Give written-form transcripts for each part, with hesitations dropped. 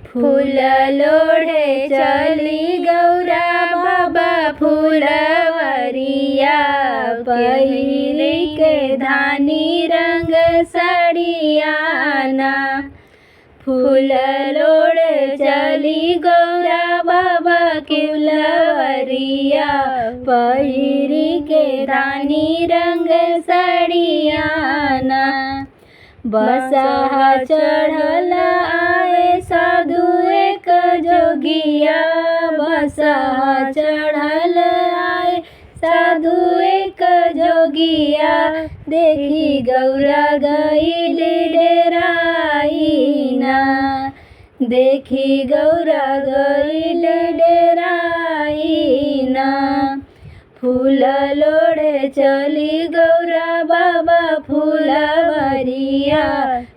फूल लोढ़े चली गौरा बाबा फूलवरिया, पहिरी के धानी रंग साड़ियाना। फूल लोढ़े चली गौरा बाबा फूलवरिया, पहिरी के धानी रंग साड़ियाना। बसहा चढ़ल आए साधु एक जोगिया, बसहा चढ़ल आए साधु एक जोगिया। देखी गौरा गईल डेराइना, देखी गौरा गईल डेराइना। फूल लोढ़े चली गौरा बाबा फूलवरिया,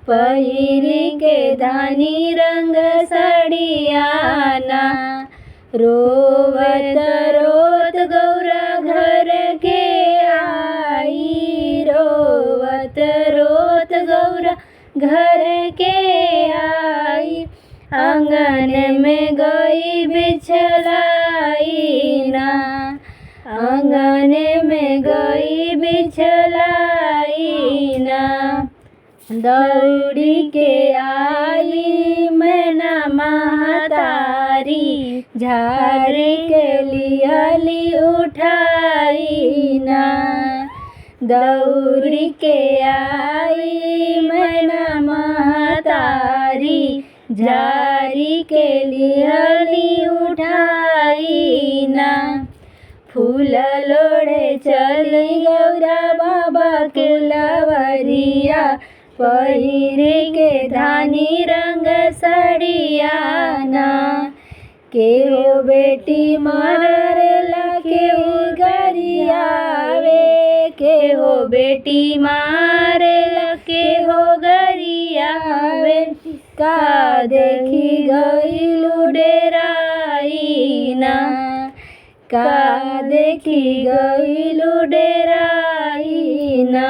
पहिरी के धानी रंग साड़ियाना। रोवत रोत गौरा घर के आई, रोवत रोत गौरा घर के आई। आंगन में गई बिछलाइना, आंगन में गई बिछलाइना। दौड़ी के आई मैना महतारी, झाड़ के लियाली उठाइना। दौड़ी के आई मैना महतारी, झाड़ी के लियाली उठाइना। फूल लोढ़े चली गौरा बाबा फूलवरिया, पहिरी के धानी रंग साड़ियाना। केहू बेटी मारेला केहू गरियावे, केहू बेटी मारेला केहू गरियावे। का देखी गइलू डेराइना, का देखी गइलू डेराइना।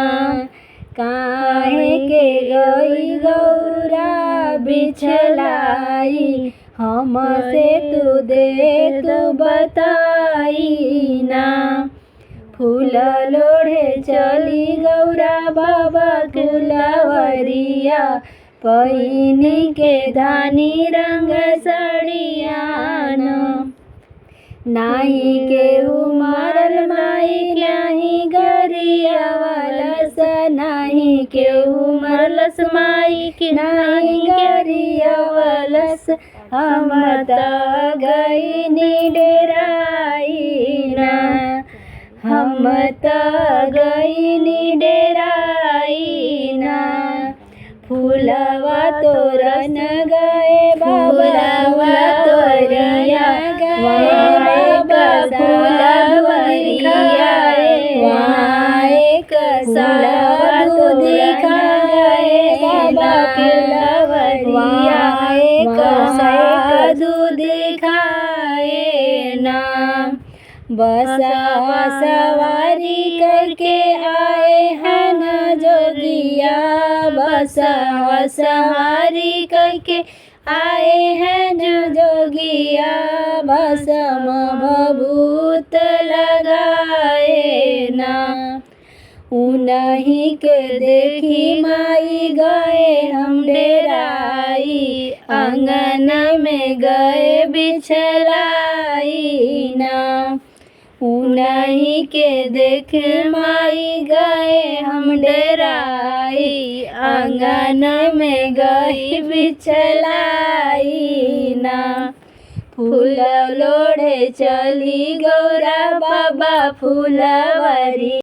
काहे के गई गौरा बिछलाई, हमसे तू दे तू बताइना। फूल लोढ़े चली गौरा बाबा फूलवरिया, पहिनी के धानी रंग साड़ियाना। नाही केहू मारल माई नाही गरियावलस, नाही केहू मरलस माई नाही गरियावलस। हम त गइनी डेराइना, हम त गइनी डेराइना। फूलवा तोरन गए बाबा तोरिया गए फूलवरिया, वहाँ एक साधु दिखा गए बाबा फूलवरिया, एक साधु दिखाए ना। बसहा सवारी करके आए हैं न जोगिया, बसहा सवारी करके आए हैं जो जोगिया। भस्म भभूत लगाए ना, उन्हीं के देखी माई गए हम डेराई, आंगन में गए बिछलाई ना। उन्हीं के देख माई गए हम डेराई, आंगन में गई बिछलाई ना। फूल लोढ़े चली गौरा बाबा फूलवरिया।